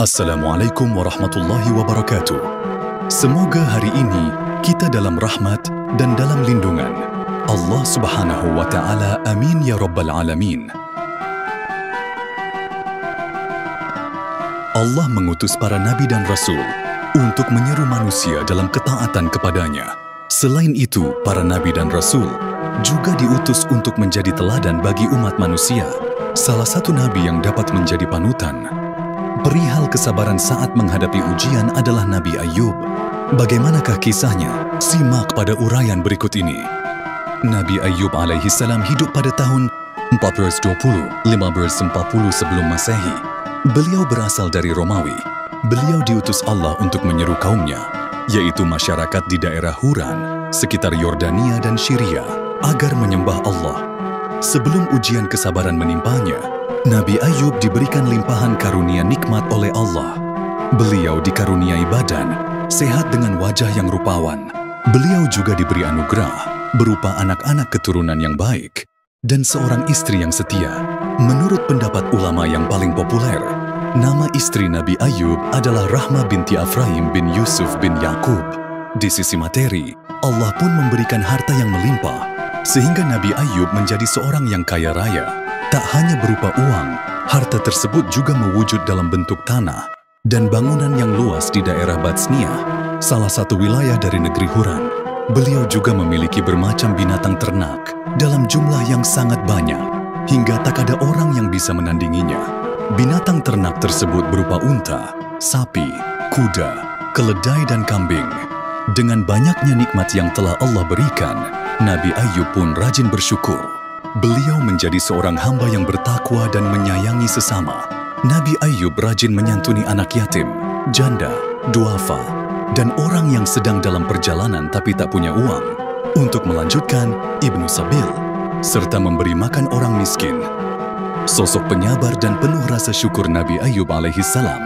Assalamualaikum warahmatullahi wabarakatuh. Semoga hari ini kita dalam rahmat dan dalam lindungan Allah Subhanahu wa Ta'ala. Amin ya Rabbal Alamin. Allah mengutus para nabi dan rasul untuk menyeru manusia dalam ketaatan kepadanya. Selain itu, para nabi dan rasul juga diutus untuk menjadi teladan bagi umat manusia. Salah satu nabi yang dapat menjadi panutan perihal kesabaran saat menghadapi ujian adalah Nabi Ayub. Bagaimanakah kisahnya? Simak pada uraian berikut ini. Nabi Ayub alaihi salam hidup pada tahun 1420-1540 sebelum Masehi. Beliau berasal dari Romawi. Beliau diutus Allah untuk menyeru kaumnya, yaitu masyarakat di daerah Huran, sekitar Yordania dan Syria, agar menyembah Allah. Sebelum ujian kesabaran menimpanya, Nabi Ayub diberikan limpahan karunia nikmat oleh Allah. Beliau dikaruniai badan, sehat dengan wajah yang rupawan. Beliau juga diberi anugerah berupa anak-anak keturunan yang baik dan seorang istri yang setia. Menurut pendapat ulama yang paling populer, nama istri Nabi Ayub adalah Rahmah binti Afraim bin Yusuf bin Yakub. Di sisi materi, Allah pun memberikan harta yang melimpah, sehingga Nabi Ayub menjadi seorang yang kaya raya. Tak hanya berupa uang, harta tersebut juga mewujud dalam bentuk tanah dan bangunan yang luas di daerah Batsniah, salah satu wilayah dari negeri Huran. Beliau juga memiliki bermacam binatang ternak dalam jumlah yang sangat banyak, hingga tak ada orang yang bisa menandinginya. Binatang ternak tersebut berupa unta, sapi, kuda, keledai dan kambing. Dengan banyaknya nikmat yang telah Allah berikan, Nabi Ayub pun rajin bersyukur. Beliau menjadi seorang hamba yang bertakwa dan menyayangi sesama. Nabi Ayub rajin menyantuni anak yatim, janda, duafa, dan orang yang sedang dalam perjalanan tapi tak punya uang, untuk melanjutkan Ibnu Sabil, serta memberi makan orang miskin. Sosok penyabar dan penuh rasa syukur Nabi Ayub alaihi salam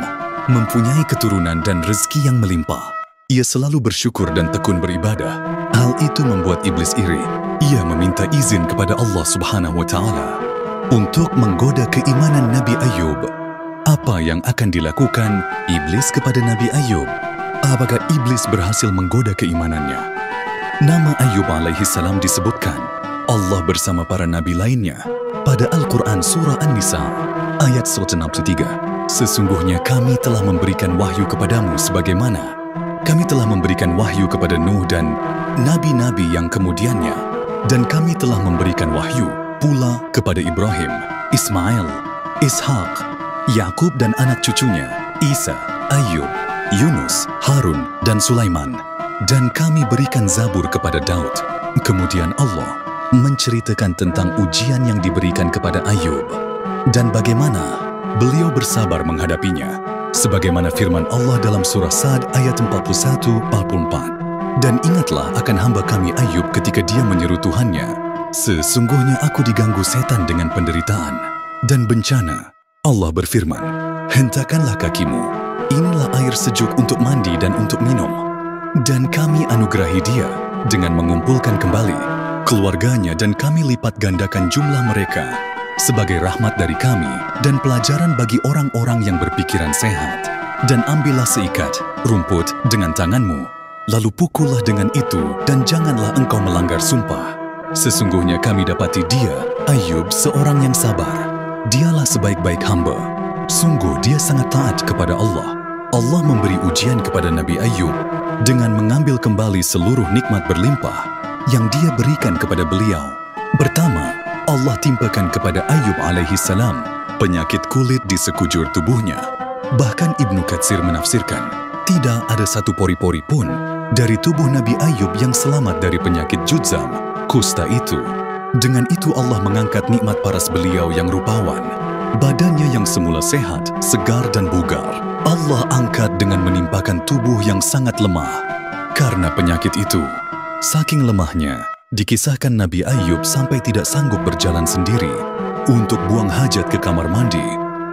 mempunyai keturunan dan rezeki yang melimpah. Ia selalu bersyukur dan tekun beribadah. Hal itu membuat iblis iri. Ia meminta izin kepada Allah Subhanahu wa Ta'ala untuk menggoda keimanan Nabi Ayub. Apa yang akan dilakukan iblis kepada Nabi Ayub? Apakah iblis berhasil menggoda keimanannya? Nama Ayub alaihi salam disebutkan Allah bersama para nabi lainnya pada Al-Quran Surah An-Nisa ayat 163. Sesungguhnya kami telah memberikan wahyu kepadamu sebagaimana kami telah memberikan wahyu kepada Nuh dan nabi-nabi yang kemudiannya. Dan kami telah memberikan wahyu pula kepada Ibrahim, Ismail, Ishak, Yakub dan anak cucunya, Isa, Ayub, Yunus, Harun, dan Sulaiman. Dan kami berikan Zabur kepada Daud. Kemudian Allah menceritakan tentang ujian yang diberikan kepada Ayub dan bagaimana beliau bersabar menghadapinya. Sebagaimana firman Allah dalam surah Sad ayat 41-44. Dan ingatlah akan hamba kami Ayub ketika dia menyeru Tuhannya, sesungguhnya aku diganggu setan dengan penderitaan dan bencana. Allah berfirman, hentakanlah kakimu, inilah air sejuk untuk mandi dan untuk minum. Dan kami anugerahi dia dengan mengumpulkan kembali keluarganya dan kami lipat gandakan jumlah mereka sebagai rahmat dari kami dan pelajaran bagi orang-orang yang berpikiran sehat. Dan ambillah seikat rumput dengan tanganmu, lalu pukullah dengan itu dan janganlah engkau melanggar sumpah. Sesungguhnya kami dapati dia, Ayub, seorang yang sabar. Dialah sebaik-baik hamba. Sungguh dia sangat taat kepada Allah. Allah memberi ujian kepada Nabi Ayub dengan mengambil kembali seluruh nikmat berlimpah yang dia berikan kepada beliau. Pertama, Allah timpakan kepada Ayub alaihi salam penyakit kulit di sekujur tubuhnya. Bahkan Ibnu Katsir menafsirkan, tidak ada satu pori-pori pun dari tubuh Nabi Ayub yang selamat dari penyakit judzam, kusta itu. Dengan itu Allah mengangkat nikmat paras beliau yang rupawan. Badannya yang semula sehat, segar dan bugar, Allah angkat dengan menimpakan tubuh yang sangat lemah. Karena penyakit itu, saking lemahnya, dikisahkan Nabi Ayub sampai tidak sanggup berjalan sendiri untuk buang hajat ke kamar mandi,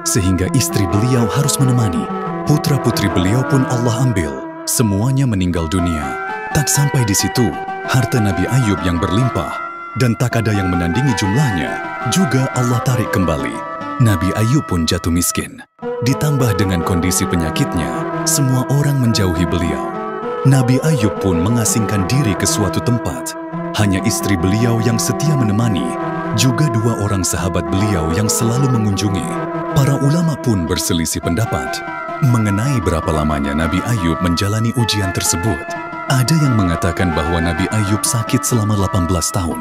sehingga istri beliau harus menemani. Putra-putri beliau pun Allah ambil. Semuanya meninggal dunia. Tak sampai di situ, harta Nabi Ayub yang berlimpah dan tak ada yang menandingi jumlahnya juga Allah tarik kembali. Nabi Ayub pun jatuh miskin. Ditambah dengan kondisi penyakitnya, semua orang menjauhi beliau. Nabi Ayub pun mengasingkan diri ke suatu tempat. Hanya istri beliau yang setia menemani, juga 2 orang sahabat beliau yang selalu mengunjungi. Para ulama pun berselisih pendapat mengenai berapa lamanya Nabi Ayub menjalani ujian tersebut. Ada yang mengatakan bahwa Nabi Ayub sakit selama 18 tahun.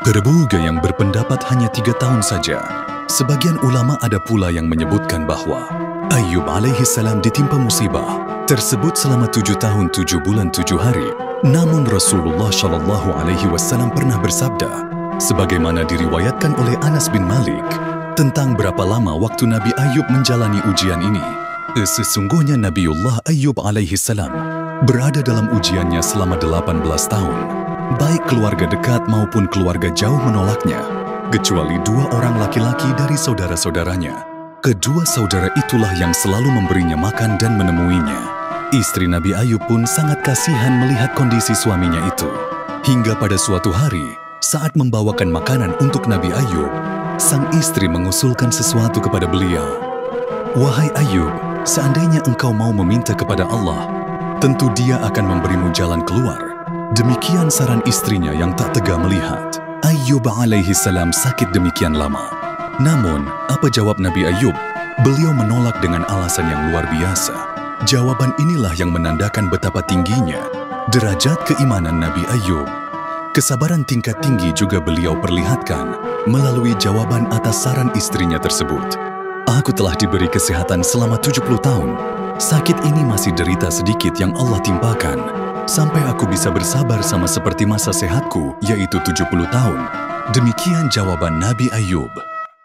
Berbagai yang berpendapat hanya 3 tahun saja. Sebagian ulama ada pula yang menyebutkan bahwa Ayub alaihissalam ditimpa musibah tersebut selama 7 tahun 7 bulan 7 hari. Namun Rasulullah SAW pernah bersabda, sebagaimana diriwayatkan oleh Anas bin Malik, tentang berapa lama waktu Nabi Ayub menjalani ujian ini. Sesungguhnya Nabiullah Ayub alaihissalam berada dalam ujiannya selama 18 tahun. Baik keluarga dekat maupun keluarga jauh menolaknya, kecuali 2 orang laki-laki dari saudara-saudaranya. Kedua saudara itulah yang selalu memberinya makan dan menemuinya. Istri Nabi Ayub pun sangat kasihan melihat kondisi suaminya itu. Hingga pada suatu hari, saat membawakan makanan untuk Nabi Ayub, sang istri mengusulkan sesuatu kepada beliau. "Wahai Ayub, seandainya engkau mau meminta kepada Allah, tentu Dia akan memberimu jalan keluar." Demikian saran istrinya yang tak tega melihat Ayub alaihissalam sakit demikian lama. Namun, apa jawab Nabi Ayub? Beliau menolak dengan alasan yang luar biasa. Jawaban inilah yang menandakan betapa tingginya derajat keimanan Nabi Ayub. Kesabaran tingkat tinggi juga beliau perlihatkan melalui jawaban atas saran istrinya tersebut. "Aku telah diberi kesehatan selama 70 tahun. Sakit ini masih derita sedikit yang Allah timpakan, sampai aku bisa bersabar sama seperti masa sehatku, yaitu 70 tahun. Demikian jawaban Nabi Ayub.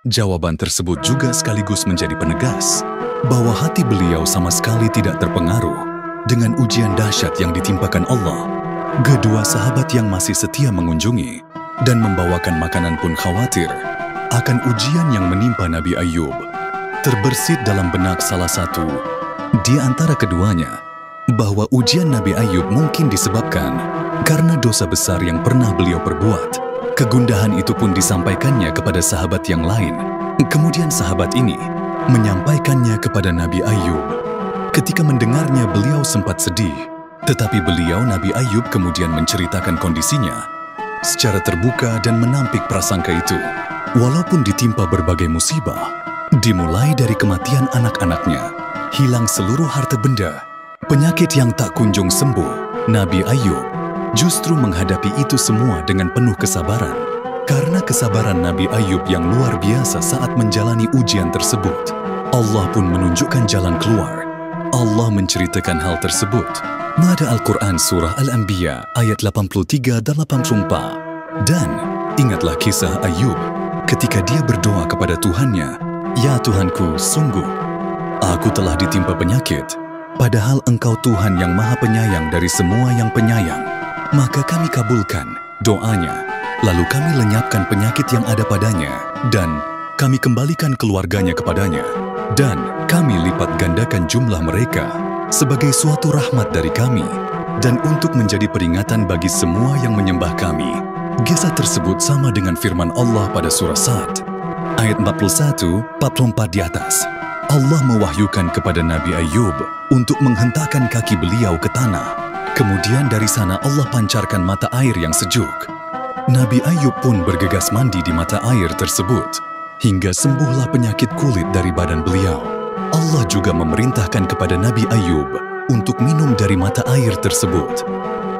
Jawaban tersebut juga sekaligus menjadi penegas bahwa hati beliau sama sekali tidak terpengaruh dengan ujian dahsyat yang ditimpakan Allah. Kedua sahabat yang masih setia mengunjungi dan membawakan makanan pun khawatir akan ujian yang menimpa Nabi Ayub. Terbersit dalam benak salah satu di antara keduanya bahwa ujian Nabi Ayub mungkin disebabkan karena dosa besar yang pernah beliau perbuat. Kegundahan itu pun disampaikannya kepada sahabat yang lain. Kemudian sahabat ini menyampaikannya kepada Nabi Ayub. Ketika mendengarnya beliau sempat sedih, tetapi beliau Nabi Ayub kemudian menceritakan kondisinya secara terbuka dan menampik prasangka itu. Walaupun ditimpa berbagai musibah, dimulai dari kematian anak-anaknya, hilang seluruh harta benda, penyakit yang tak kunjung sembuh, Nabi Ayub justru menghadapi itu semua dengan penuh kesabaran. Karena kesabaran Nabi Ayub yang luar biasa saat menjalani ujian tersebut, Allah pun menunjukkan jalan keluar. Allah menceritakan hal tersebut pada Al-Quran Surah Al-Anbiya ayat 83 dan 84. Dan ingatlah kisah Ayub ketika dia berdoa kepada Tuhannya, "Ya Tuhanku, sungguh aku telah ditimpa penyakit, padahal Engkau Tuhan yang Maha Penyayang dari semua yang penyayang. Maka kami kabulkan doanya, lalu kami lenyapkan penyakit yang ada padanya, dan kami kembalikan keluarganya kepadanya, dan kami lipat gandakan jumlah mereka sebagai suatu rahmat dari kami, dan untuk menjadi peringatan bagi semua yang menyembah kami." Kisah tersebut sama dengan firman Allah pada surah Sad, ayat 41-44 di atas. Allah mewahyukan kepada Nabi Ayub untuk menghentakkan kaki beliau ke tanah. Kemudian dari sana Allah pancarkan mata air yang sejuk. Nabi Ayub pun bergegas mandi di mata air tersebut, hingga sembuhlah penyakit kulit dari badan beliau. Allah juga memerintahkan kepada Nabi Ayub untuk minum dari mata air tersebut.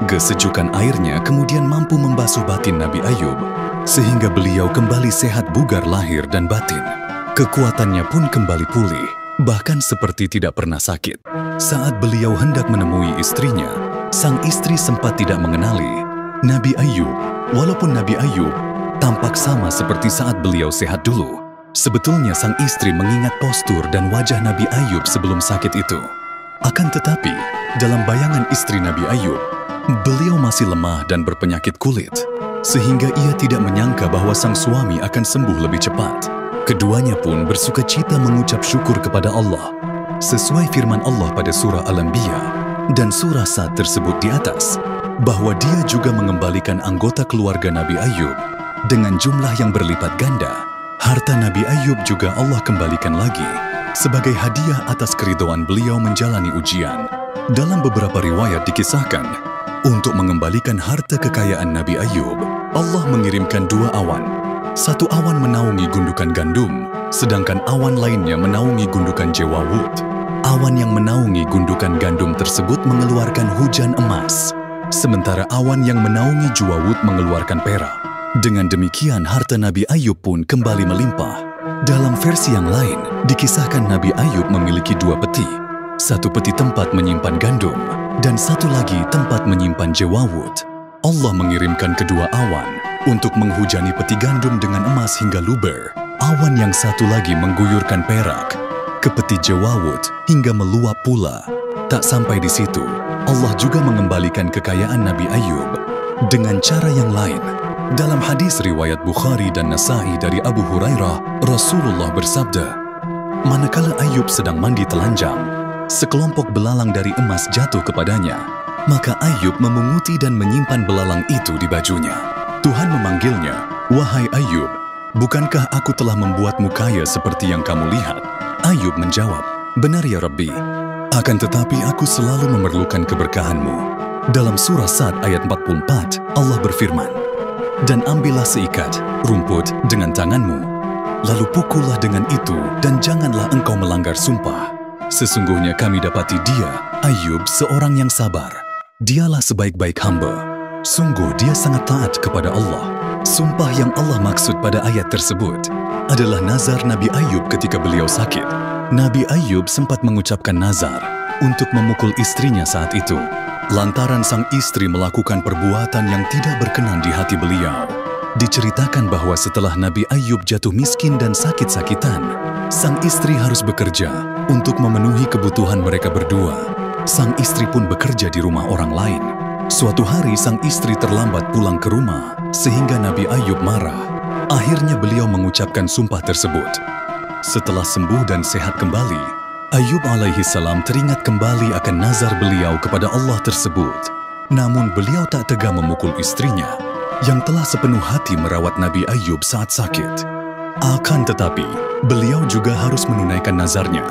Kesejukan airnya kemudian mampu membasuh batin Nabi Ayub, sehingga beliau kembali sehat bugar lahir dan batin. Kekuatannya pun kembali pulih, bahkan seperti tidak pernah sakit. Saat beliau hendak menemui istrinya, sang istri sempat tidak mengenali Nabi Ayub. Walaupun Nabi Ayub tampak sama seperti saat beliau sehat dulu, sebetulnya sang istri mengingat postur dan wajah Nabi Ayub sebelum sakit itu. Akan tetapi, dalam bayangan istri Nabi Ayub, beliau masih lemah dan berpenyakit kulit, sehingga ia tidak menyangka bahwa sang suami akan sembuh lebih cepat. Keduanya pun bersukacita mengucap syukur kepada Allah, sesuai firman Allah pada surah Al-Anbiya dan surah Sad tersebut di atas, bahwa dia juga mengembalikan anggota keluarga Nabi Ayub dengan jumlah yang berlipat ganda. Harta Nabi Ayub juga Allah kembalikan lagi sebagai hadiah atas keridhaan beliau menjalani ujian. Dalam beberapa riwayat dikisahkan, untuk mengembalikan harta kekayaan Nabi Ayub, Allah mengirimkan 2 awan. Satu awan menaungi gundukan gandum, sedangkan awan lainnya menaungi gundukan jewawut. Awan yang menaungi gundukan gandum tersebut mengeluarkan hujan emas, sementara awan yang menaungi jewawut mengeluarkan perak. Dengan demikian, harta Nabi Ayub pun kembali melimpah. Dalam versi yang lain, dikisahkan Nabi Ayub memiliki 2 peti. Satu peti tempat menyimpan gandum, dan satu lagi tempat menyimpan jewawut. Allah mengirimkan kedua awan untuk menghujani peti gandum dengan emas hingga luber. Awan yang satu lagi mengguyurkan perak ke peti jewawut hingga meluap pula. Tak sampai di situ, Allah juga mengembalikan kekayaan Nabi Ayub dengan cara yang lain. Dalam hadis riwayat Bukhari dan Nasa'i dari Abu Hurairah, Rasulullah bersabda, manakala Ayub sedang mandi telanjang, sekelompok belalang dari emas jatuh kepadanya, maka Ayub memunguti dan menyimpan belalang itu di bajunya. Tuhan memanggilnya, wahai Ayub, bukankah aku telah membuatmu kaya seperti yang kamu lihat? Ayub menjawab, benar ya Rabbi, akan tetapi aku selalu memerlukan keberkahanmu. Dalam surah Sad ayat 44, Allah berfirman, dan ambillah seikat rumput dengan tanganmu, lalu pukullah dengan itu dan janganlah engkau melanggar sumpah. Sesungguhnya kami dapati dia, Ayub, seorang yang sabar. Dialah sebaik-baik hamba. Sungguh dia sangat taat kepada Allah. Sumpah yang Allah maksud pada ayat tersebut adalah nazar Nabi Ayub ketika beliau sakit. Nabi Ayub sempat mengucapkan nazar untuk memukul istrinya saat itu, lantaran sang istri melakukan perbuatan yang tidak berkenan di hati beliau. Diceritakan bahwa setelah Nabi Ayub jatuh miskin dan sakit-sakitan, sang istri harus bekerja untuk memenuhi kebutuhan mereka berdua. Sang istri pun bekerja di rumah orang lain. Suatu hari sang istri terlambat pulang ke rumah, sehingga Nabi Ayub marah. Akhirnya beliau mengucapkan sumpah tersebut. Setelah sembuh dan sehat kembali, Ayub alaihi salam teringat kembali akan nazar beliau kepada Allah tersebut. Namun beliau tak tega memukul istrinya, yang telah sepenuh hati merawat Nabi Ayub saat sakit. Akan tetapi, beliau juga harus menunaikan nazarnya.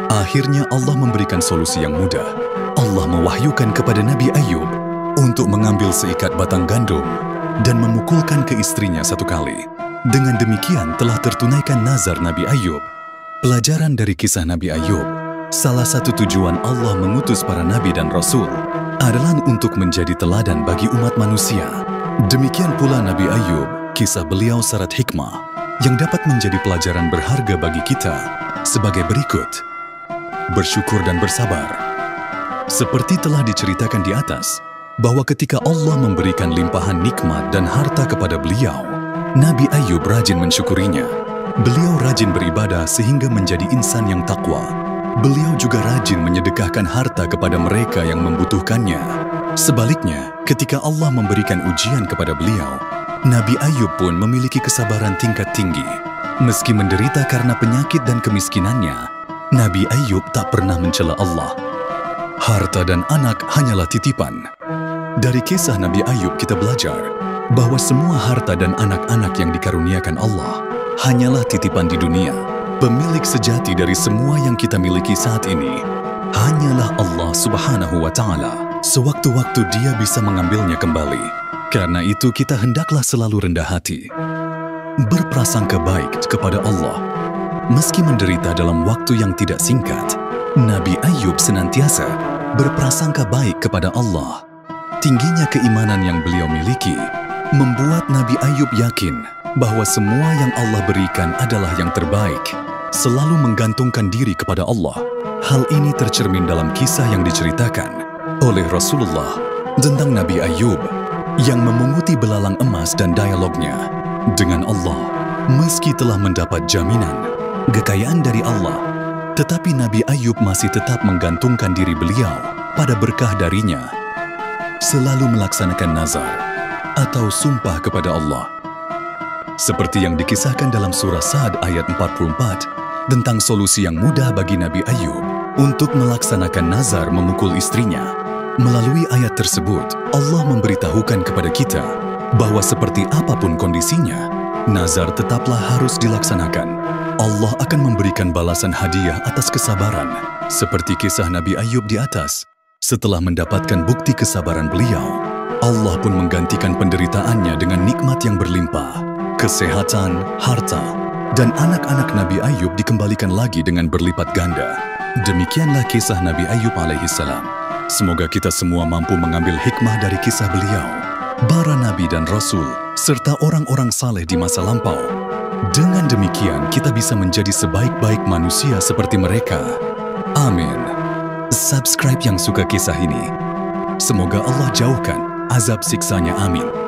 Akhirnya Allah memberikan solusi yang mudah. Allah mewahyukan kepada Nabi Ayub untuk mengambil seikat batang gandum dan memukulkan ke istrinya 1 kali. Dengan demikian telah tertunaikan nazar Nabi Ayub. Pelajaran dari kisah Nabi Ayub, salah satu tujuan Allah mengutus para nabi dan rasul adalah untuk menjadi teladan bagi umat manusia. Demikian pula Nabi Ayub, kisah beliau syarat hikmah yang dapat menjadi pelajaran berharga bagi kita sebagai berikut. Bersyukur dan bersabar. Seperti telah diceritakan di atas, bahwa ketika Allah memberikan limpahan nikmat dan harta kepada beliau, Nabi Ayub rajin mensyukurinya. Beliau rajin beribadah sehingga menjadi insan yang takwa. Beliau juga rajin menyedekahkan harta kepada mereka yang membutuhkannya. Sebaliknya, ketika Allah memberikan ujian kepada beliau, Nabi Ayub pun memiliki kesabaran tingkat tinggi. Meski menderita karena penyakit dan kemiskinannya, Nabi Ayub tak pernah mencela Allah. Harta dan anak hanyalah titipan. Dari kisah Nabi Ayub kita belajar bahwa semua harta dan anak-anak yang dikaruniakan Allah hanyalah titipan di dunia. Pemilik sejati dari semua yang kita miliki saat ini hanyalah Allah Subhanahu wa Ta'ala. Sewaktu-waktu Dia bisa mengambilnya kembali. Karena itu kita hendaklah selalu rendah hati, berprasangka baik kepada Allah. Meski menderita dalam waktu yang tidak singkat, Nabi Ayub senantiasa berprasangka baik kepada Allah. Tingginya keimanan yang beliau miliki membuat Nabi Ayub yakin bahwa semua yang Allah berikan adalah yang terbaik, selalu menggantungkan diri kepada Allah. Hal ini tercermin dalam kisah yang diceritakan oleh Rasulullah tentang Nabi Ayub yang memunguti belalang emas dan dialognya dengan Allah. Meski telah mendapat jaminan kekayaan dari Allah, tetapi Nabi Ayub masih tetap menggantungkan diri beliau pada berkah darinya, selalu melaksanakan nazar atau sumpah kepada Allah. Seperti yang dikisahkan dalam surah Sad ayat 44 tentang solusi yang mudah bagi Nabi Ayub untuk melaksanakan nazar memukul istrinya. Melalui ayat tersebut, Allah memberitahukan kepada kita bahwa seperti apapun kondisinya, nazar tetaplah harus dilaksanakan. Allah akan memberikan balasan hadiah atas kesabaran, seperti kisah Nabi Ayub di atas. Setelah mendapatkan bukti kesabaran beliau, Allah pun menggantikan penderitaannya dengan nikmat yang berlimpah, kesehatan, harta, dan anak-anak Nabi Ayub dikembalikan lagi dengan berlipat ganda. Demikianlah kisah Nabi Ayub alaihissalam. Semoga kita semua mampu mengambil hikmah dari kisah beliau, para nabi dan rasul, serta orang-orang saleh di masa lampau. Dengan demikian, kita bisa menjadi sebaik-baik manusia seperti mereka. Amin. Subscribe yang suka kisah ini. Semoga Allah jauhkan azab siksanya. Amin.